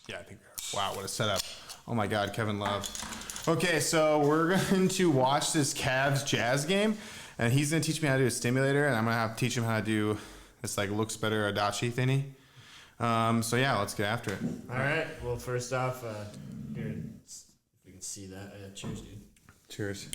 Yeah, I think we are. Wow, what a setup. Oh my God, Kevin Love. Okay, so we're going to watch this Cavs Jazz game, and he's going to teach me how to do a stimulator, and I'm going to have to teach him how to do this like looks better Adachi thingy. So yeah, let's get after it. All right. Well, first off, here, if we can see that. Cheers, dude. Cheers.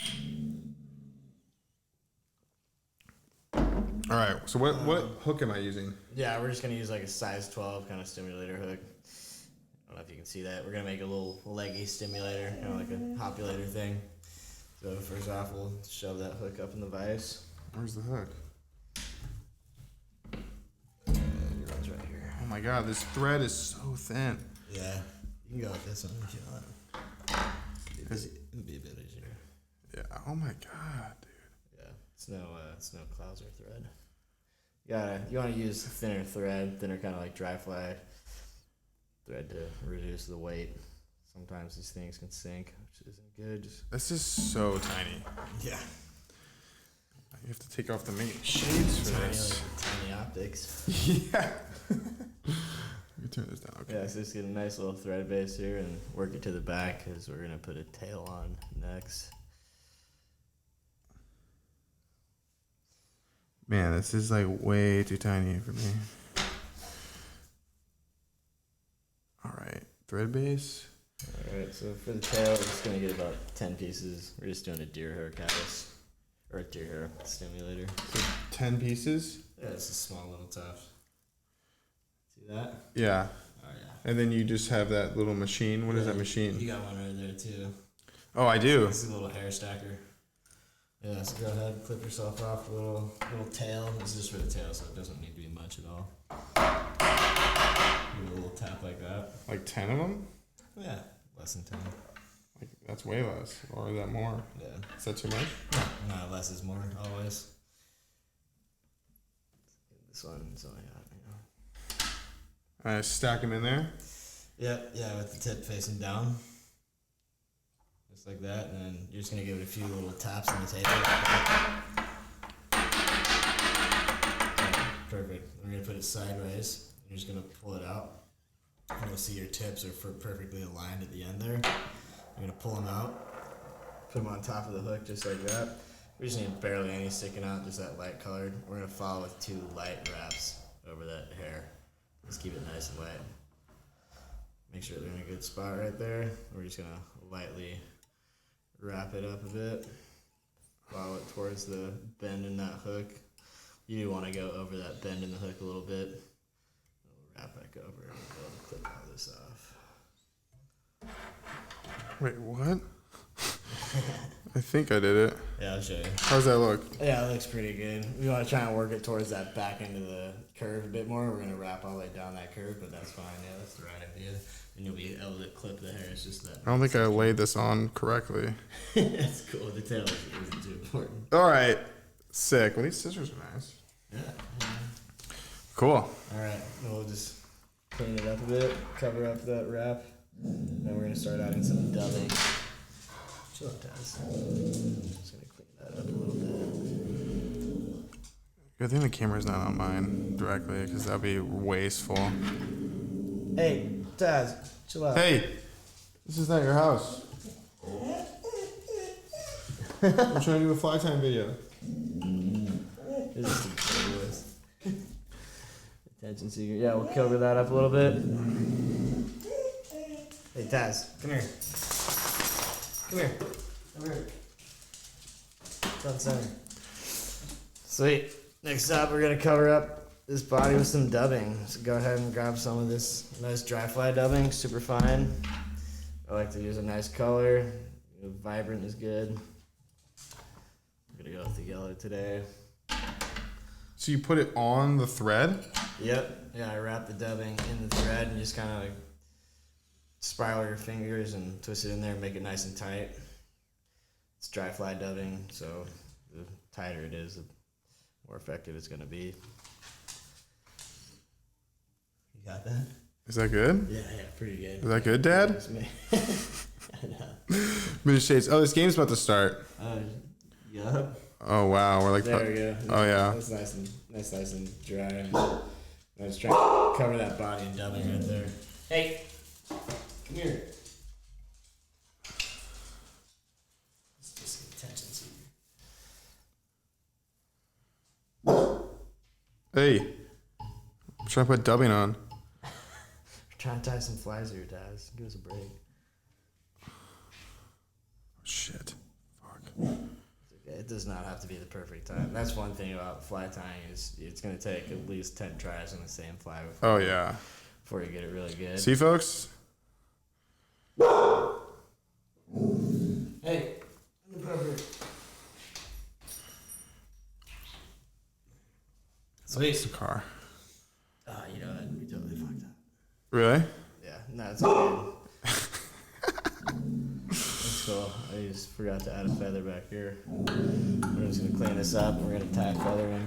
All right. So what hook am I using? Yeah, we're just gonna use like a size 12 kind of stimulator hook. I don't know if you can see that. We're gonna make a little leggy stimulator, kind of like a populator thing. So first off, we'll shove that hook up in the vise. Where's the hook? It runs right here. Oh my God, this thread is so thin. Yeah, you can go with this one if you want. It'd be a bit easier. Yeah. Oh my God, dude. Yeah, it's no Clouser thread. You want to use thinner thread, thinner kind of like dry fly thread to reduce the weight. Sometimes these things can sink, which isn't good. This is so tiny. Yeah. You have to take off the main shades for this. Like tiny optics. Yeah. Let me turn this down. Okay. Yeah, so just get a nice little thread base here and work it to the back because we're going to put a tail on next. Man, this is like way too tiny for me. All right, thread base. All right, so for the tail, we're just going to get about 10 pieces. We're just doing a deer hair callus, or a deer hair stimulator. So 10 pieces? Yeah, it's a small little tuft. See that? Yeah. Oh, yeah. And then you just have that little machine. What is that machine? You got one right there, too. Oh, I do. This is a little hair stacker. Yeah, so go ahead, clip yourself off a little tail. This is just for the tail, so it doesn't need to be much at all. Give it a little tap like that. Like 10 of them? Yeah, less than 10. Like that's way less. Or is that more? Yeah. Is that too much? No, less is more, always. This one's only got, I stack them in there? Yeah, with the tip facing down. Just like that, and then you're just going to give it a few little taps on the table. Perfect. We're going to put it sideways. You're just going to pull it out. And you'll see your tips are perfectly aligned at the end there. You're going to pull them out, put them on top of the hook just like that. We just need barely any sticking out, just that light colored. We're going to follow with 2 light wraps over that hair. Just keep it nice and light. Make sure they're in a good spot right there. We're just going to lightly wrap it up a bit. Follow it towards the bend in that hook. You do want to go over that bend in the hook a little bit. We'll wrap back over and we'll be able to clip all this off. Wait, what? I think I did it. Yeah, I'll show you. How's that look? Yeah, it looks pretty good. We want to try and work it towards that back end of the curve a bit more. We're going to wrap all the way down that curve, but that's fine. Yeah, that's the right idea. And you'll be able to clip the hair. It's just that. I don't think I laid this on correctly. That's cool. The tail isn't too important. All right. Sick. Well, these scissors are nice. Yeah. Cool. All right. We'll just clean it up a bit, cover up that wrap. Then we're going to start adding some dubbing. Chill out, Taz. Just going to clean that up a little bit. Good thing the camera's not on mine directly, because that'd be wasteful. Hey, Taz, chill out. Hey, this is not your house. I'm trying to do a fly time video. This is some boys. Attention seeker. Yeah, we'll cover that up a little bit. Hey, Taz, come here. Come here. Come here. Front center. Sweet. Next up, we're going to cover up this body with some dubbing. So go ahead and grab some of this nice dry fly dubbing, super fine. I like to use a nice color. Vibrant is good. I'm going to go with the yellow today. So you put it on the thread? Yep. Yeah, I wrap the dubbing in the thread and just kind of like spiral your fingers and twist it in there and make it nice and tight. It's dry fly dubbing, so the tighter it is, the more effective it's going to be. You got that? Is that good? Yeah, pretty good. Is that good, Dad? I know. Minute shades. Oh, this game's about to start. Yup. Oh wow, we're like. There we go. Oh yeah. That's nice and dry. I was trying to cover that body in dubbing right there. Hey, Hey, I'm trying to put dubbing on. Trying to tie some flies to your ties. Give us a break. Shit. Fuck. It does not have to be the perfect time. That's one thing about fly tying is it's going to take at least 10 tries on the same fly Oh, yeah. before you get it really good. See, folks? Hey, inappropriate. Sweet. It's the car. Oh, you know what? We totally fucked up. Really? Yeah, no, it's okay. That's cool. I just forgot to add a feather back here. We're just going to clean this up. We're going to tack feather in.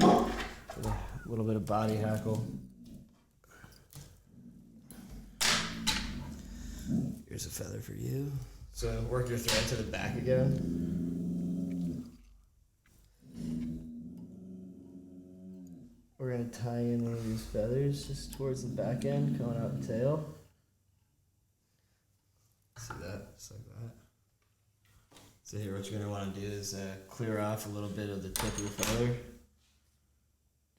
With a little bit of body hackle. Here's a feather for you. So work your thread to the back again. We're going to tie in one of these feathers just towards the back end, coming out the tail. See that? Just like that. So here what you're going to want to do is clear off a little bit of the tip of your feather.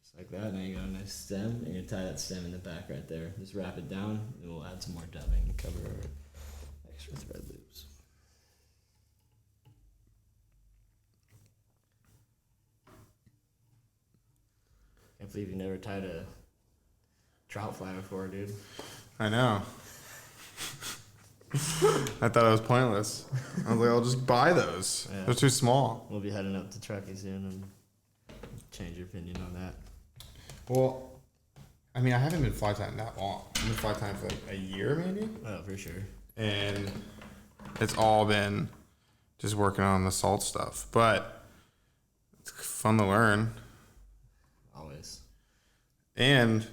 Just like that. Now you got a nice stem. And you're going to tie that stem in the back right there. Just wrap it down, and we'll add some more dubbing and cover our extra thread loops. Can't believe you never tied a trout fly before, dude. I know. I thought it was pointless. I was like, I'll just buy those. Yeah. They're too small. We'll be heading up to Truckee soon and change your opinion on that. Well, I mean, I haven't been fly tying that long. I've been fly tying for like a year, maybe. Oh, for sure. And it's all been just working on the salt stuff. But it's fun to learn. Always. And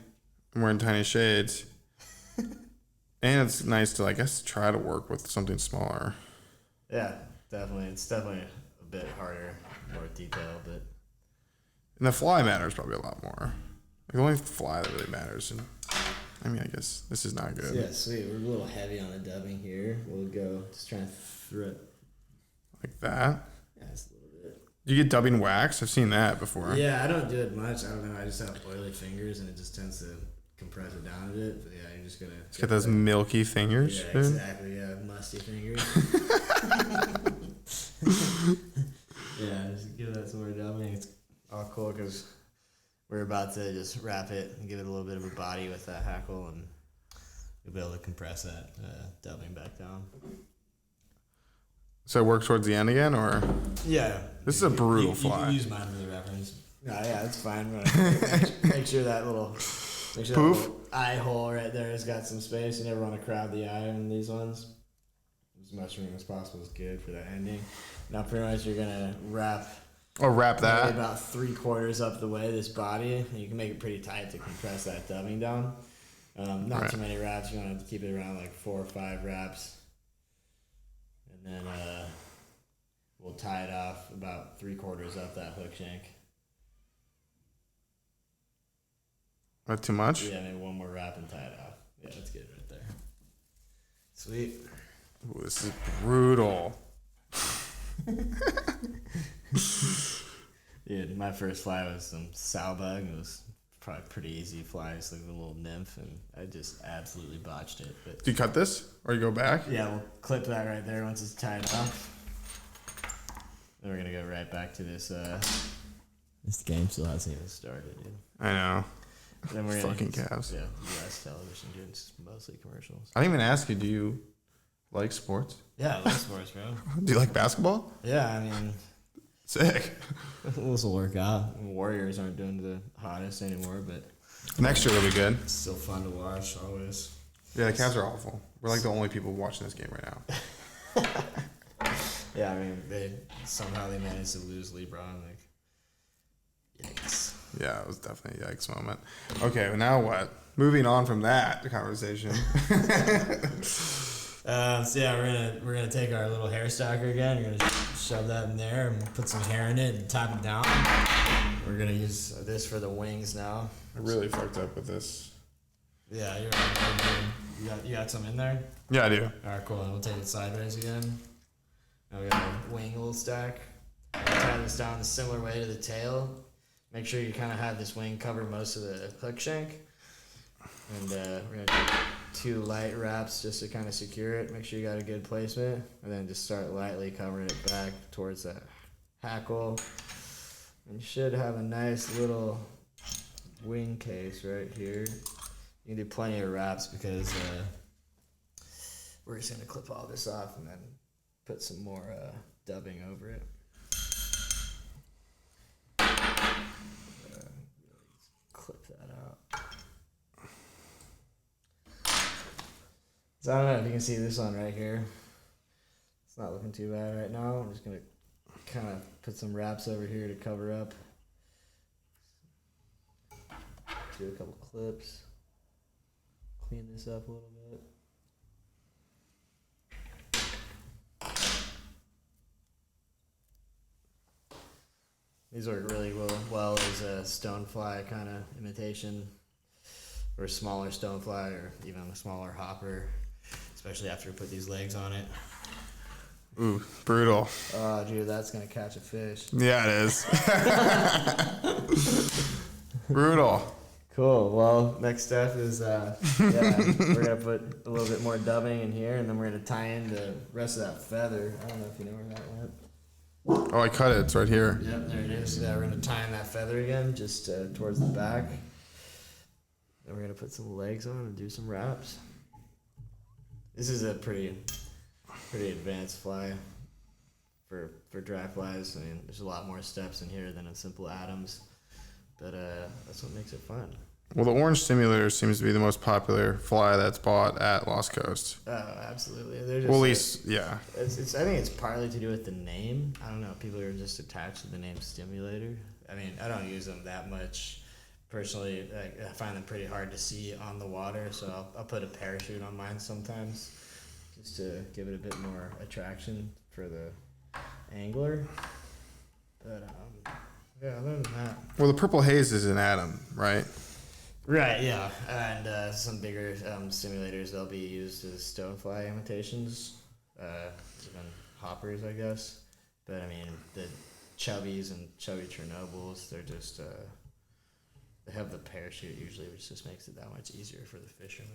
I'm wearing tiny shades. And it's nice to, I guess, try to work with something smaller. Yeah, definitely. It's definitely a bit harder, more detailed, but And the fly matters probably a lot more. Like, the only fly that really matters. And I mean, I guess this is not good. yeah, sweet. We're a little heavy on the dubbing here. We'll go just trying to thread. Like that. Yeah, just a little bit. You get dubbing wax? I've seen that before. Yeah, I don't do it much. I don't know. I just have oily fingers, and it just tends to compress it down a bit. But yeah, you're just gonna Just get those milky fingers. Yeah, dude. exactly. Yeah, musty fingers. Yeah, just give that some more dubbing. It's all cool because we're about to just wrap it and give it a little bit of a body with that hackle, and you'll be able to compress that dubbing back down. So work towards the end again, or Yeah. this is a brutal fly. You can use mine for the reference. Yeah, that's fine. Make sure that little eye hole right there has got some space. You never want to crowd the eye on these ones. As much room as possible is good for that ending. Now pretty much you're gonna wrap that. maybe about 3/4 up the way this body. And you can make it pretty tight to compress that dubbing down. Not Right. too many wraps. You want to keep it around like 4 or 5 wraps. And then we'll tie it off about 3/4 up that hook shank. Not too much? Yeah, maybe one more wrap and tie it off. Yeah, that's good right there. Sweet. Ooh, this is brutal. Dude, my first fly was some sow bug. It was probably pretty easy fly, just like a little nymph, and I just absolutely botched it. But Do you cut this, or you go back? yeah, we'll clip that right there once it's tied off. Then we're gonna go right back to this. This game still hasn't even started, dude. I know. Then we're Fucking calves. Yeah, U.S. television, dude. It's mostly commercials. I didn't even ask you, do you like sports? Yeah, I love sports, bro. Do you like basketball? Yeah, I mean, Sick. this will work out. Warriors aren't doing the hottest anymore, but Next year will be good. it's still fun to watch always. Yeah, the Cavs are awful. We're like the only people watching this game right now. Yeah, I mean, they managed to lose LeBron. Like, yikes. Yeah, it was definitely a yikes moment. Okay, well, now what? Moving on from that conversation. So yeah, we're gonna take our little hair stacker again. We're gonna shove that in there and put some hair in it and tap it down. We're gonna use this for the wings now. I really fucked up with this. Yeah, you're right. You got some in there? Yeah, I do. All right, cool. And we'll take it sideways again. Now we got a wing little stack. We'll tie this down a similar way to the tail. Make sure you kind of have this wing cover most of the hook shank. And we're going to do 2 light wraps just to kind of secure it. Make sure you got a good placement. And then just start lightly covering it back towards that hackle. And you should have a nice little wing case right here. You can do plenty of wraps because we're just going to clip all this off and then put some more dubbing over it. Clip that out. So I don't know if you can see this one right here. It's not looking too bad right now. I'm just going to kind of put some wraps over here to cover up. Do a couple clips. Clean this up a little bit. These work really well as a stonefly kind of imitation, or a smaller stonefly, or even a smaller hopper, especially after we put these legs on it. Ooh, brutal. Oh, dude, that's gonna catch a fish. Yeah, it is. Brutal. Cool. Well, next step is we're gonna put a little bit more dubbing in here, and then we're gonna tie in the rest of that feather. I don't know if you know where that went. Oh, I cut it. It's right here. Yep, there it is. Yeah, we're gonna tie in that feather again, just towards the back. Then we're gonna put some legs on and do some wraps. This is a pretty advanced fly for dry flies. I mean, there's a lot more steps in here than in simple atoms, but that's what makes it fun. Well, the orange stimulator seems to be the most popular fly that's bought at Lost Coast. Oh, absolutely. They're just, well, at least, yeah. It's. I think it's partly to do with the name. I don't know. People are just attached to the name Stimulator. I mean, I don't use them that much personally. I find them pretty hard to see on the water, so I'll put a parachute on mine sometimes just to give it a bit more attraction for the angler. But yeah, other than that. Well, the purple haze is an atom, right? Right, yeah, and some bigger stimulators, they'll be used as stonefly imitations, even hoppers, I guess. But I mean, the chubbies and chubby Chernobyls, they're just they have the parachute usually, which just makes it that much easier for the fishermen.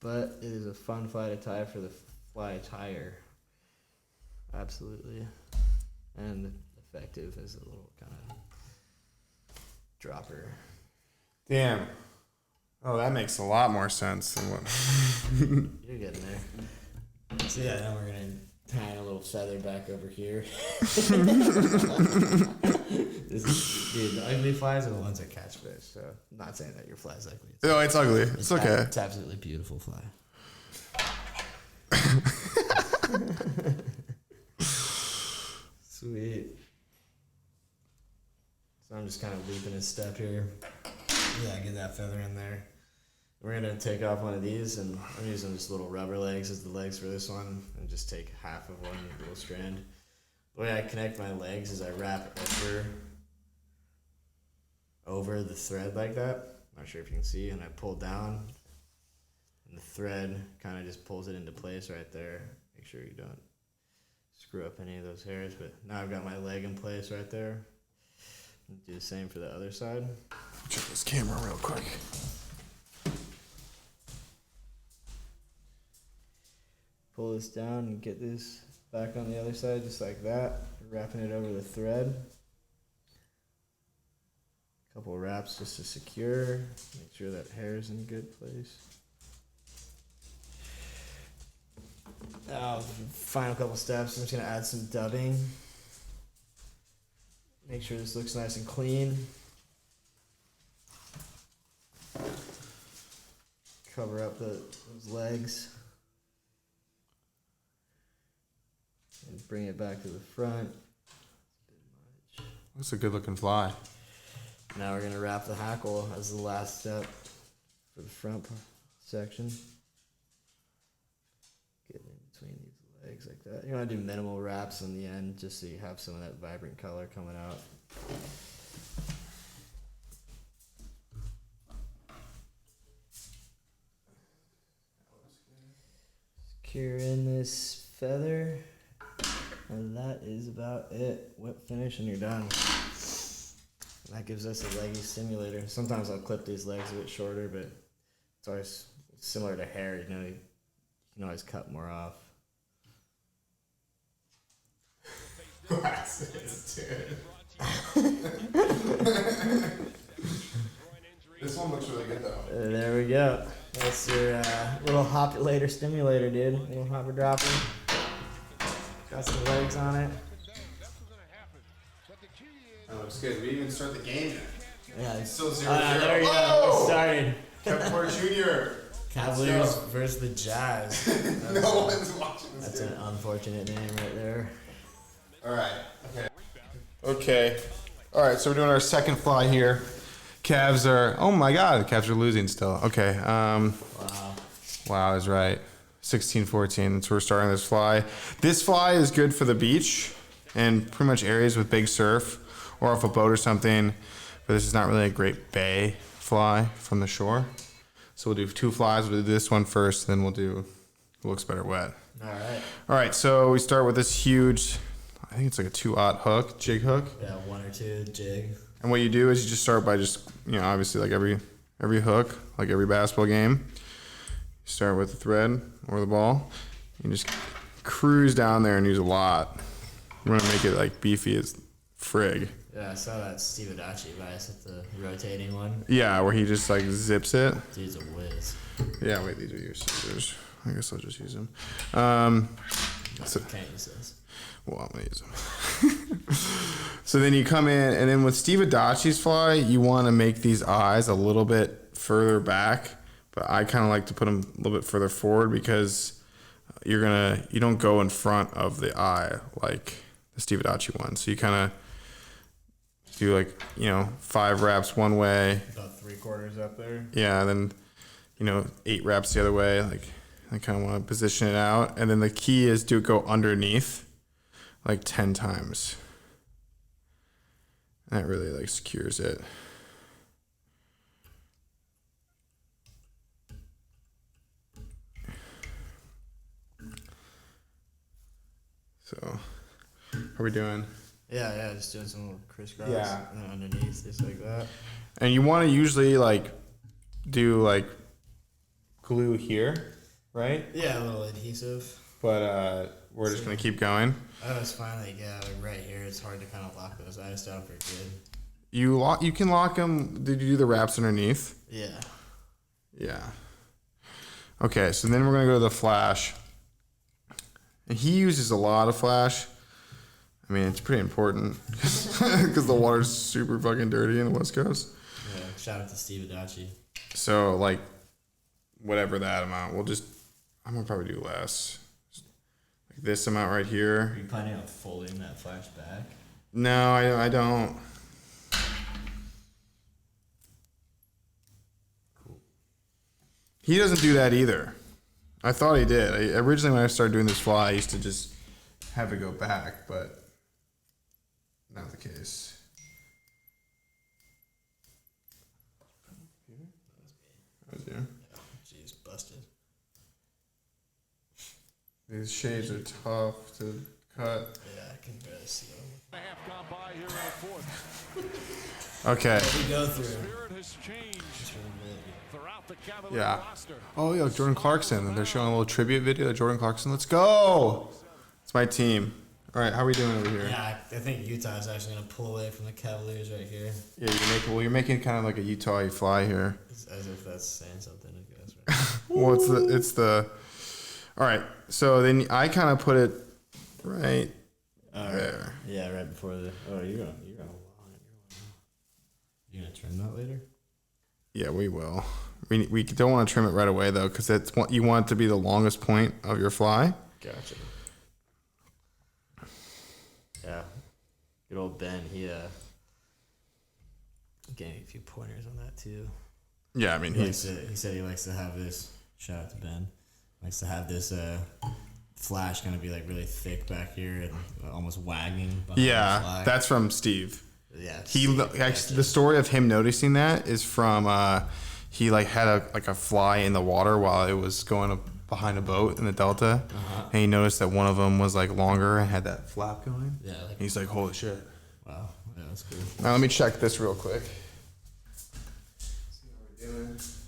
But it is a fun fly to tie for the fly tire, absolutely, and effective as a little kind of dropper. Damn. Oh, that makes a lot more sense than what. You're getting there. So yeah, now we're gonna tie a little feather back over here. Dude, the ugly flies are the ones that catch fish. So I'm not saying that your fly's ugly. No, it's ugly. It's okay. It's absolutely beautiful fly. Sweet. So I'm just kind of looping a step here. Yeah, get that feather in there. We're going to take off one of these, and I'm using just little rubber legs as the legs for this one, and just take half of one little strand. The way I connect my legs is I wrap over the thread like that. Not sure if you can see, and I pull down, and the thread kind of just pulls it into place right there. Make sure you don't screw up any of those hairs, but now I've got my leg in place right there. Do the same for the other side. Check this camera real quick. Pull this down and get this back on the other side just like that. Wrapping it over the thread. A couple of wraps just to secure. Make sure that hair is in a good place. Now, final couple steps. I'm just going to add some dubbing. Make sure this looks nice and clean. Cover up those legs. And bring it back to the front. That's a good looking fly. Now we're going to wrap the hackle as the last step for the front section. Get in between these legs like that. You want to do minimal wraps in the end just so you have some of that vibrant color coming out. Secure in this feather. And that is about it. Whip finish and you're done. That gives us a leggy stimulator. Sometimes I'll clip these legs a bit shorter, but it's always similar to hair. You know, you can always cut more off. Glasses, dude. This one looks really good though. There we go. That's your little hopulator stimulator, dude. Little hopper dropper. Got some legs on it. That looks good. We didn't even start the game yet. Yeah, It's still 0-0. there we go. We started. Kevin Porter Jr. Cavaliers versus the Jazz. No one's watching this. That's an unfortunate name right there. All right. Okay. Okay. All right. So we're doing our second fly here. Cavs are. Oh my God. The Cavs are losing still. Okay. Wow. Wow, I was right. 16-14. So we're starting this fly. This fly is good for the beach and pretty much areas with big surf or off a boat or something. But this is not really a great bay fly from the shore. So we'll do 2 flies. We'll do this one first, then we'll do it looks better wet. All right. All right, so we start with this huge, I think it's like a 2/0 hook, jig hook. Yeah, 1 or 2 jig. And what you do is you just start by just, obviously like every hook, like every basketball game, you start with the thread or the ball. You just cruise down there and use a lot. We're gonna make it like beefy as frig. Yeah, I saw that Steve Adachi vice with the rotating one. Yeah, where he just like zips it. Dude's a whiz. Yeah, wait, these are your scissors. I guess I'll just use them. So, can't use this. Well, I'm gonna use them. So then you come in, and then with Steve Adachi's fly, you want to make these eyes a little bit further back, but I kind of like to put them a little bit further forward because you don't go in front of the eye like the Steve Adachi one. So you kind of do like 5 reps one way. About 3/4 up there. Yeah, and then 8 reps the other way. Like I kind of want to position it out, and then the key is to go underneath like 10 times. That really like secures it. So, how are we doing? Yeah, just doing some little crisscross. Yeah. And then underneath, just like that. And you want to usually like do like glue here, right? Yeah, a little adhesive. But we're just gonna keep going. Oh, it's fine. Like right here, it's hard to kind of lock those eyes down for good. You can lock them. Did you do the wraps underneath? Yeah. Yeah. Okay, so then we're gonna go to the flash. And he uses a lot of flash. I mean, it's pretty important because the water's super fucking dirty in the West Coast. Yeah, shout out to Steve Adachi. So, like, whatever that amount, I'm gonna probably do less. Like this amount right here. Are you planning on folding that flash back? No, I don't. Cool. He doesn't do that either. I thought he did. Originally, when I started doing this fly, I used to just have it go back, but not the case. That was you. Jeez, busted. These shades are tough to cut. Yeah, I can barely see them. Okay. We go through. Yeah. Oh, yeah, Jordan Clarkson. They're showing a little tribute video to Jordan Clarkson. Let's go. It's my team. All right, how are we doing over here? Yeah, I think Utah is actually going to pull away from the Cavaliers right here. Yeah, you're making kind of like a Utah fly here. It's as if that's saying something, I guess. Right? Well, it's the. All right, so then I kind of put it right there. Yeah, right before the. Oh, you're gonna trim that later? Yeah, we will. We don't want to trim it right away though, because that's what you want it to be the longest point of your fly. Gotcha. Yeah, good old Ben. He gave me a few pointers on that too. Yeah, I mean he said he likes to have this. Shout out to Ben. Likes to have this flash kind of be like really thick back here and almost wagging. Yeah, the fly. that's from Steve. Yeah, Actually, the story of him noticing that is from he like had a fly in the water while it was going behind a boat in the Delta, and he noticed that one of them was like longer and had that flap going. Yeah. Like, he's like, "Holy shit!" Wow. Yeah, that's cool. Now let me check this real quick. See how we're doing. Looks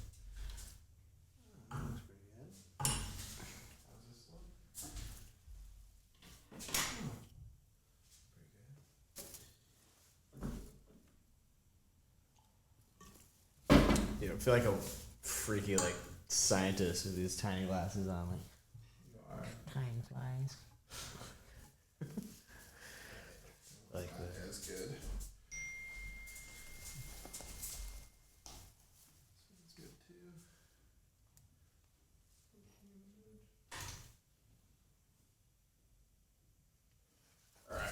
pretty good. How's this look? You know, I feel like a freaky like scientist with these tiny glasses on, like You are. time flies. Like that. That's good. This one's good too. All right.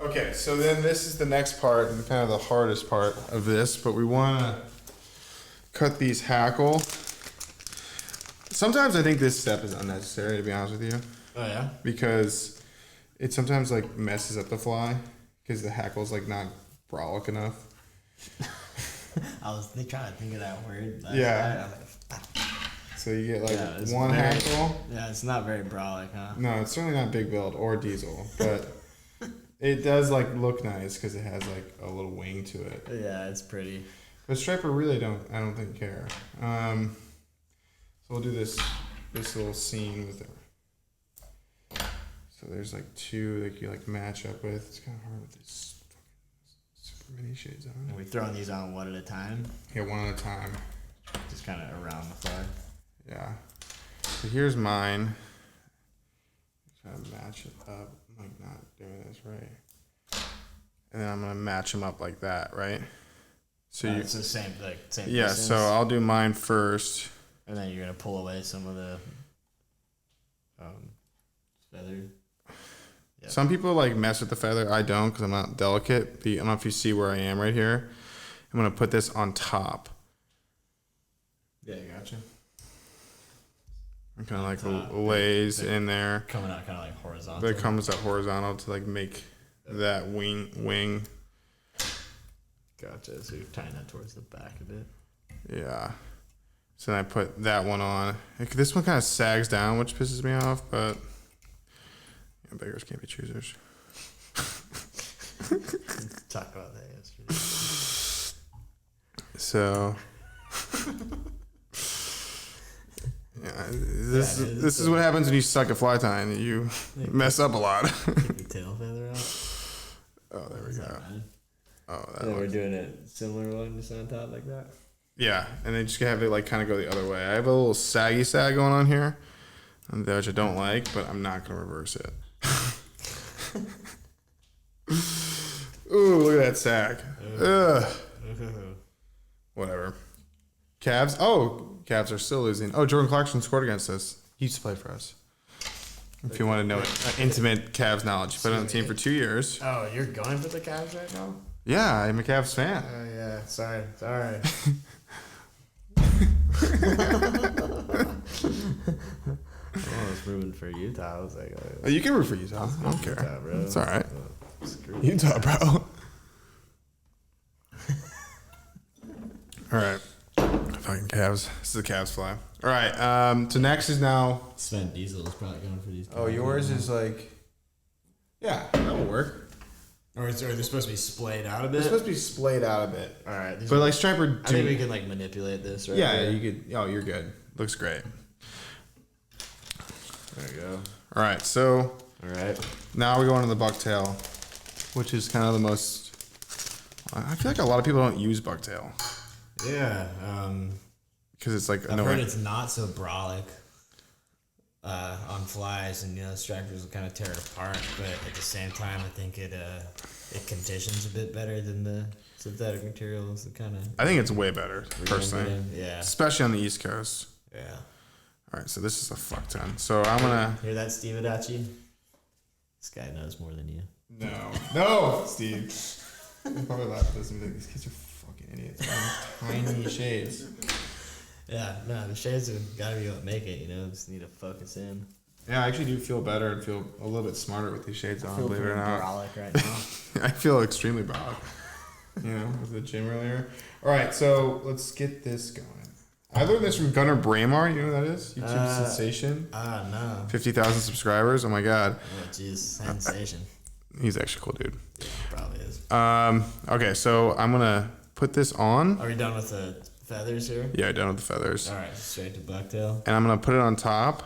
Okay, so then this is the next part and kind of the hardest part of this, but we want to cut these hackle. Sometimes I think this step is unnecessary, to be honest with you, Oh yeah. because it sometimes like messes up the fly because the hackle's like not brolic enough. I was trying to think of that word. Yeah. I was like, So you get like Yeah, it's one very- hackle. yeah, it's not very brolic, huh? No, it's certainly not big build or diesel, but it does like look nice because it has like a little wing to it. Yeah, it's pretty. But striper really I don't think care. So we'll do this little scene with it. So there's like two that you like match up with. It's kind of hard with these fucking super mini shades on. Are we throwing these on one at a time? Yeah, one at a time. Just kind of around the fly. Yeah. So here's mine. Try to match it up. I'm like not doing this right. And then I'm gonna match them up like that, right? So you, It's the same same. yeah. distance, So I'll do mine first. and then you're gonna pull away some of the feather. Yeah. Some people like mess with the feather. I don't because I'm not delicate. I don't know if you see where I am right here. I'm gonna put this on top. Yeah, gotcha. It kind of like Top. lays in there. Coming out kind of like horizontal. But it comes up horizontal to like make that wing. Gotcha. So you're tying that towards the back a bit. Yeah. So then I put that one on. This one kind of sags down, which pisses me off, but beggars can't be choosers. Talk about that yesterday. So yeah, this is what happens when you suck at fly tying. You mess up a lot. Take the tail feather out. Oh, there we go. Oh, that Then we're looks, doing a similar one just on top like that. yeah, and then just have it like kind of go the other way. I have a little saggy sag going on here, which I don't like, but I'm not gonna reverse it. Ooh, look at that sag. Ugh. Whatever. Cavs. Oh, Cavs are still losing. Oh, Jordan Clarkson scored against us. He used to play for us. If you want to know intimate Cavs knowledge, he played on the team for 2 years. Oh, you're going for the Cavs right now? Yeah, I'm a Cavs fan. Oh yeah, sorry. I was rooting for Utah. I was like, Oh, you can root for Utah. I don't care. Utah, bro. It's all right. Screw Utah, bro. All right. Fucking Cavs. This is a Cavs fly. All right. So next is now. Sven Diesel is probably going for these. Oh, yours is like. Yeah, that will work. Or are they supposed to be splayed out a bit? It's supposed to be splayed out a bit. All right. But like Striper. I think we can like manipulate this, right? Yeah, there. you could. Oh, you're good. Looks great. There you go. All right. So All right. now we're going to the bucktail, which is kind of the most. I feel like a lot of people don't use bucktail Yeah. because it's like I've heard it's not so brolic on flies, and stripers will kind of tear it apart. But at the same time, I think it conditions a bit better than the synthetic materials. It kind of. I think it's way better personally, Yeah. especially on the East Coast. Yeah. All right, so this is a fuck ton. So I'm gonna. Hear that, Steve Adachi? This guy knows more than you. No, Steve. He'll probably laugh at this and be like, "These kids are fucking idiots." Tiny shades. Yeah, no, the shades have got to be what make it. Just need to focus in. Yeah, I actually do feel better and feel a little bit smarter with these shades on. Believe it or not. brolic right now. I feel extremely brolic. With the gym earlier. All right, so let's get this going. I learned this from Gunnar Bramar. You know who that is? YouTube sensation. No. 50,000 subscribers. Oh my god. Oh, jeez. Sensation. He's actually a cool dude. Yeah, probably is. Okay, so I'm gonna put this on. Are we done with the feathers here? Yeah, done with the feathers. All right, straight to bucktail. And I'm gonna put it on top,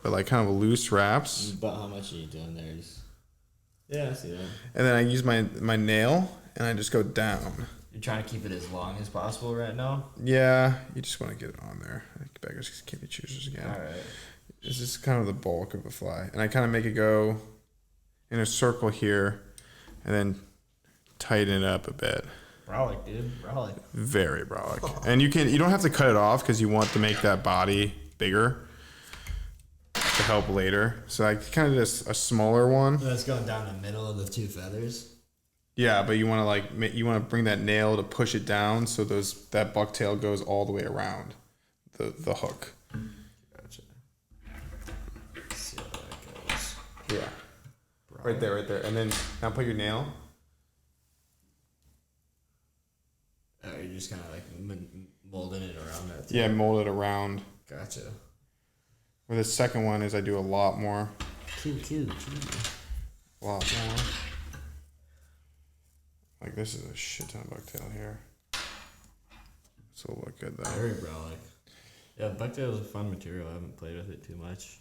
but like kind of loose wraps. But how much are you doing there? Yeah, I see that. And then I use my nail and I just go down. You're trying to keep it as long as possible right now? Yeah, you just want to get it on there. Beggars can't be choosers again. All right. This is kind of the bulk of the fly. And I kind of make it go in a circle here and then tighten it up a bit. Brolic, dude. Brolic. Very brolic. And you don't have to cut it off because you want to make that body bigger to help later. So I kind of just a smaller one. That's going down the middle of the two feathers. Yeah, but you want to bring that nail to push it down so that bucktail goes all the way around the hook. Gotcha. Let's see how that goes. Yeah. Right there. And then now put your nail. Oh, you're just kind of like molding it around that thing. Yeah, mold it around. Gotcha. Where the second one is I do a lot more. Cute. A lot more. Like this is a shit ton of bucktail here. This will look good though. Very brolic. Yeah, bucktail is a fun material. I haven't played with it too much.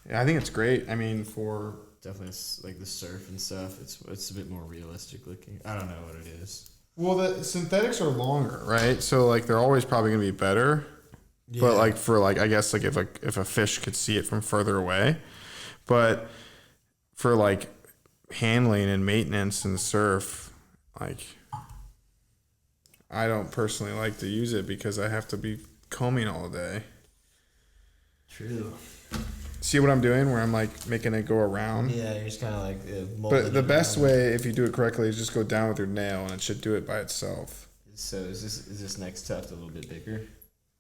Yeah, I think it's great. I mean, for definitely like the surf and stuff, it's a bit more realistic looking. I don't know what it is. well, the synthetics are longer, right? So like they're always probably gonna be better. Yeah. But like for like I guess like if a fish could see it from further away, but for like handling and maintenance and surf, like I don't personally like to use it because I have to be combing all day. True. See what I'm doing where I'm like making it go around? Yeah, you're just kind of like But the best way, if you do it correctly, is just go down with your nail and it should do it by itself. So is this next tuft a little bit bigger?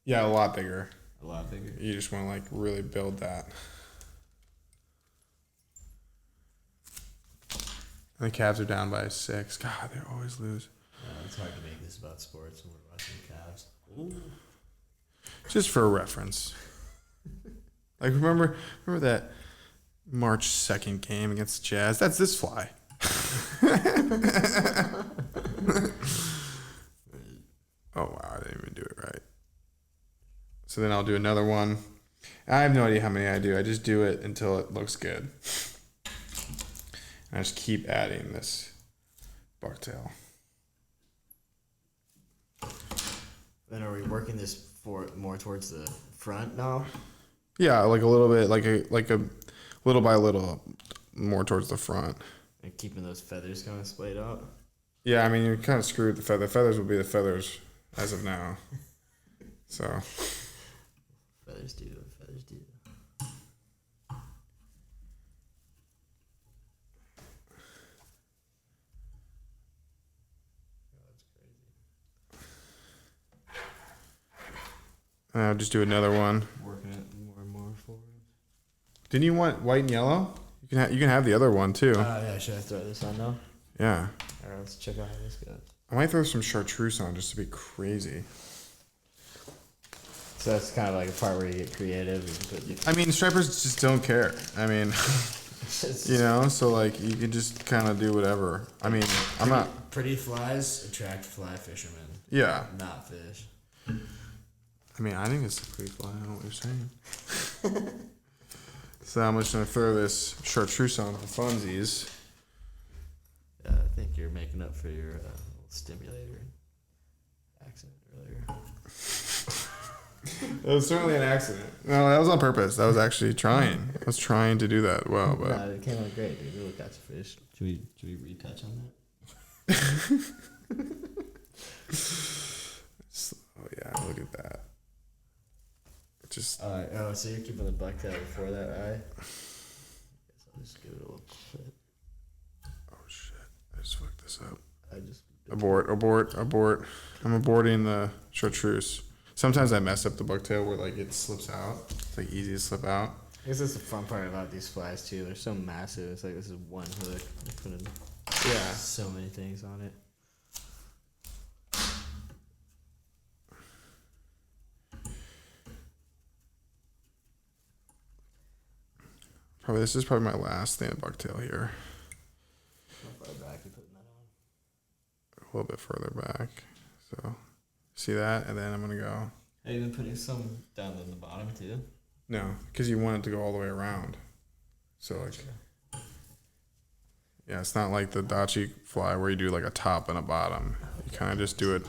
Yeah, a lot bigger. A lot bigger. You just want to like really build that. And the calves are down by 6. God, they always lose. It's hard to make this about sports when we're watching calves. Ooh. Just for a reference. Like remember that March 2nd game against the Jazz? That's this fly. Oh wow, I didn't even do it right. So then I'll do another one. I have no idea how many I do. I just do it until it looks good. And I just keep adding this bucktail. Then are we working this for more towards the front now? Yeah, like a little bit, like a little by little, more towards the front. And keeping those feathers kind of splayed out? Yeah, I mean, you're kind of screwed with the feather. Feathers will be the feathers as of now. So. Feathers do. And I'll just do another one. Working it more and more forward. Didn't you want white and yellow? You can have the other one too. Yeah, should I throw this on now? Yeah. Alright, let's check out how this goes. I might throw some chartreuse on just to be crazy. So that's kind of like a part where you get creative. I mean, stripers just don't care. I mean, you know, so like you can just kind of do whatever. I mean, I'm not. Pretty flies attract fly fishermen. Yeah. Not fish. I mean, I think it's a pretty fly. I don't know what you're saying. So I'm just gonna throw this chartreuse on for funsies. I think you're making up for your little stimulator accident earlier. It was certainly an accident. No, that was on purpose. That was actually trying. I was trying to do that well, but Nah, it came out great, dude. Really got your fish. Should we retouch on that? Oh yeah, look at that. Just so you're keeping the bucktail before that eye? Guess I'll just give it a little clip. oh shit! I just fucked this up. I just Abort! I'm aborting the chartreuse. Sometimes I mess up the bucktail where like it slips out. It's like easy to slip out. I guess that's the fun part about these flies too. They're so massive. It's like this is one hook. They put in so many things on it. This is probably my last stand bucktail here. How far back you putting that on? A little bit further back. So, see that? And then I'm going to go. Have you been putting some down in the bottom too? No, because you want it to go all the way around. So, like, yeah, it's not like the Dachi fly where you do like a top and a bottom. You kind of just do it.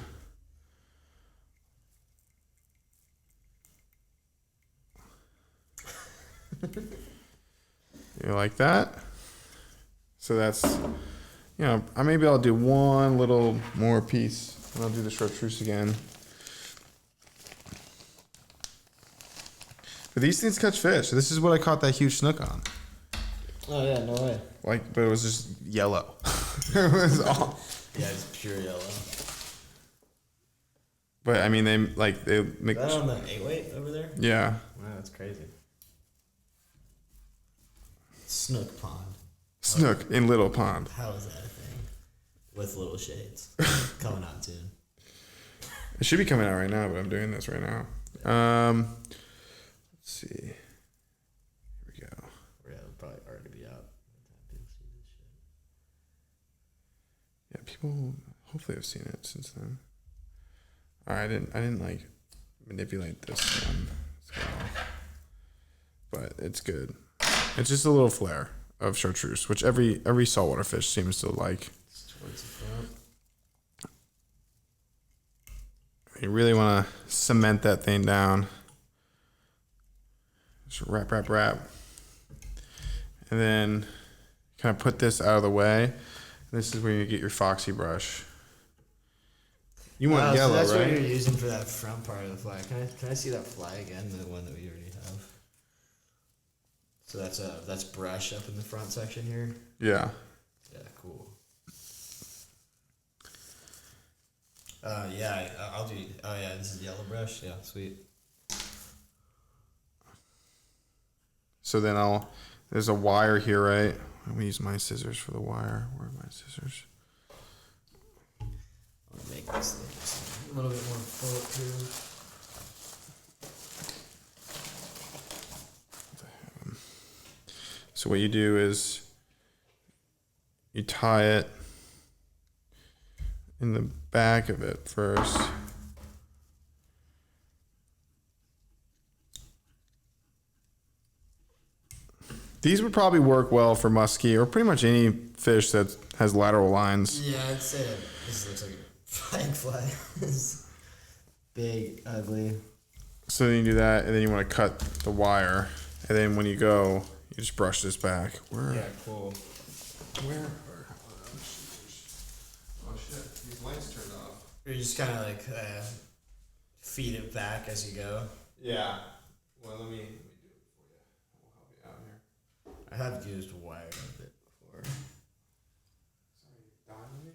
You like that? So that's, maybe I'll do one little more piece and I'll do the chartreuse again. But these things catch fish. This is what I caught that huge snook on. Oh yeah, no way. But it was just yellow. It was all. Yeah, it's pure yellow. But I mean, they make. Is that on the 8-weight over there? Yeah. Wow, that's crazy. Snook pond. Snook in Little Pond. How is that a thing? With little shades coming out soon. It should be coming out right now, but I'm doing this right now. Let's see. Here we go. Yeah, it'll probably already be out by the time people see this shit. Yeah, people hopefully have seen it since then. All right, I didn't like manipulate this one, so, but it's good. It's just a little flare of chartreuse, which every saltwater fish seems to like. It's towards the front. You really want to cement that thing down. Just wrap. And then kind of put this out of the way. This is where you get your foxy brush. You want yellow, so that's right? what you're using for that front part of the fly. Can I see that fly again, the one that we already have? So that's brush up in the front section here? Yeah. Yeah, cool. Yeah, I'll do. Oh yeah, this is yellow brush. Yeah, sweet. So then there's a wire here, right? I'm gonna use my scissors for the wire. Where are my scissors? I'll make this thing just a little bit more bulletproof. So what you do is you tie it in the back of it first. These would probably work well for muskie or pretty much any fish that has lateral lines. Yeah, I'd say that this looks like a flying fly. It's big, ugly. So then you do that, and then you want to cut the wire, and then when you go, you just brush this back. Yeah, cool. Where? Oh shit! These lights turned off. You just kind of like feed it back as you go. Yeah. Well, let me do it for you. We'll help you out here. I have used wire a bit before. Sorry, you dying me?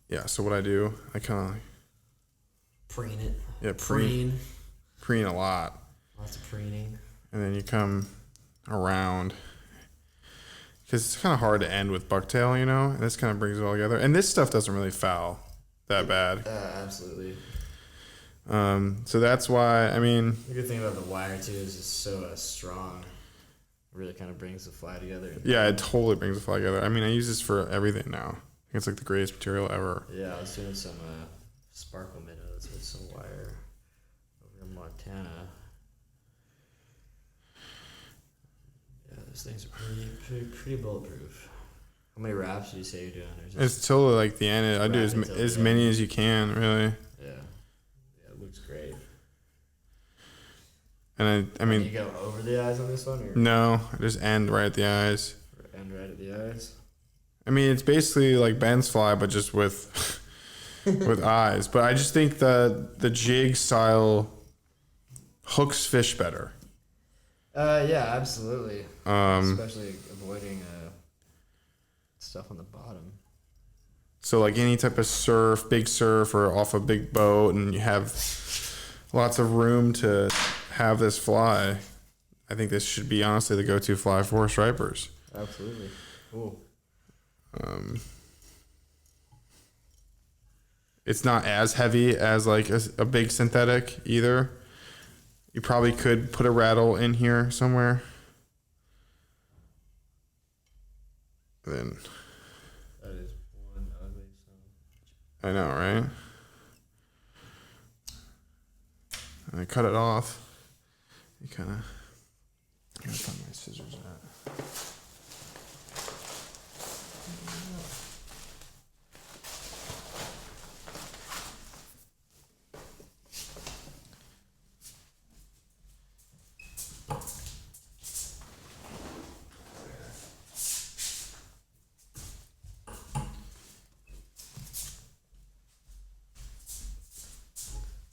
Yeah, so what I do, I kind of Preen it. Yeah, preen. preen a lot. Lots of preening. And then you come around. Because it's kind of hard to end with bucktail, And this kind of brings it all together. And this stuff doesn't really foul that bad. Absolutely. So that's why, The good thing about the wire, too, is it's so strong. It really kind of brings the fly together. Yeah, it totally brings the fly together. I use this for everything now. I think it's like the greatest material ever. Yeah, I was doing some sparkle minnows with some wire over in Montana. Yeah, those things are pretty bulletproof. How many wraps do you say you're doing? It's totally like the end. I do as many as you can, really. Yeah. Yeah, it looks great. And You go over the eyes on this one? Or no, I just end right at the eyes. end right at the eyes? It's basically like Ben's fly, but just with with eyes. But I just think the jig style hooks fish better. Yeah, absolutely. Especially avoiding stuff on the bottom. So like any type of surf, big surf, or off a big boat, and you have lots of room to have this fly. I think this should be honestly the go-to fly for stripers. Absolutely. Cool. It's not as heavy as like a big synthetic either. You probably could put a rattle in here somewhere. Then That is one ugly son. I know, right? And I cut it off. You kind of. I gotta find my scissors at.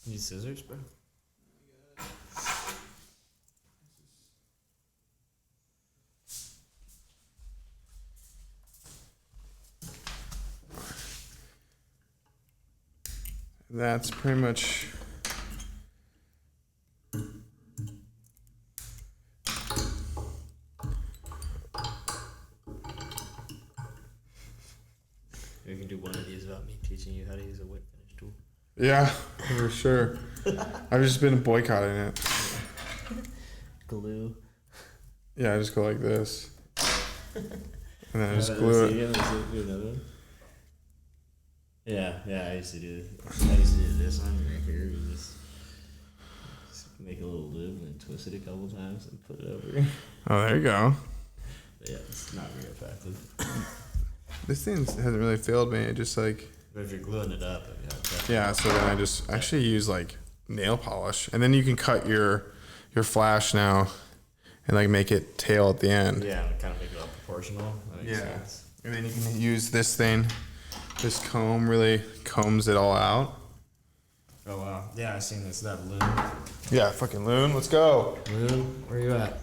Need scissors, bro? That's pretty much. We can do one of these without me teaching you how to use a whip finish tool. Yeah, for sure. I've just been boycotting it. Glue. Yeah, I just go like this. And then I just glue it. Do another one. Yeah, I used to do this one right here. We just make a little loop and then twist it a couple times and put it over. Oh, there you go. But yeah, it's not very effective. This thing hasn't really failed me. It just like. But if you're gluing it up, Yeah, so then I just actually use like nail polish. And then you can cut your flash now and like make it tail at the end. yeah, kind of make it all proportional. That makes sense. And then you can use this thing. This comb really combs it all out. Oh wow. Yeah, I seen this. That loon. Yeah, fucking loon. Let's go. Loon, where you at?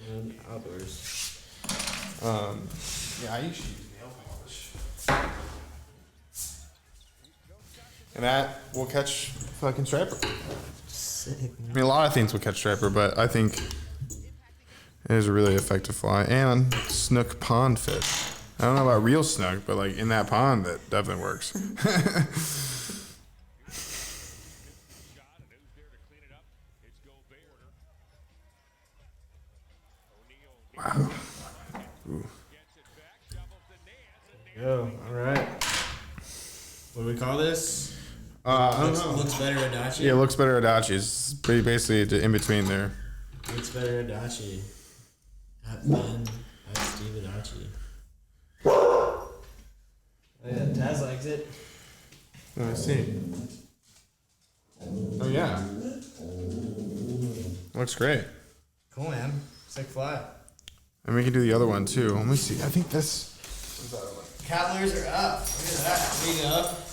Loon outdoors. Yeah, I usually use nail polish. And that will catch fucking striper. Sick. I mean, a lot of things will catch striper, but I think it is a really effective fly. And snook pond fish. I don't know about real snook, but like in that pond, that definitely works. Wow. Ooh. Yo, all right. What do we call this? I don't know. Looks better Adachi. Yeah, it looks better Adachi. It's pretty basically in between there. Looks better Adachi. At Wynne, at Steve Adachi. Oh yeah, Taz likes it. Let me see. Oh yeah. Looks great. Cool, man. Sick fly. And we can do the other one too. Let me see. I think this. Cat lures are up. Look at that. Reading up.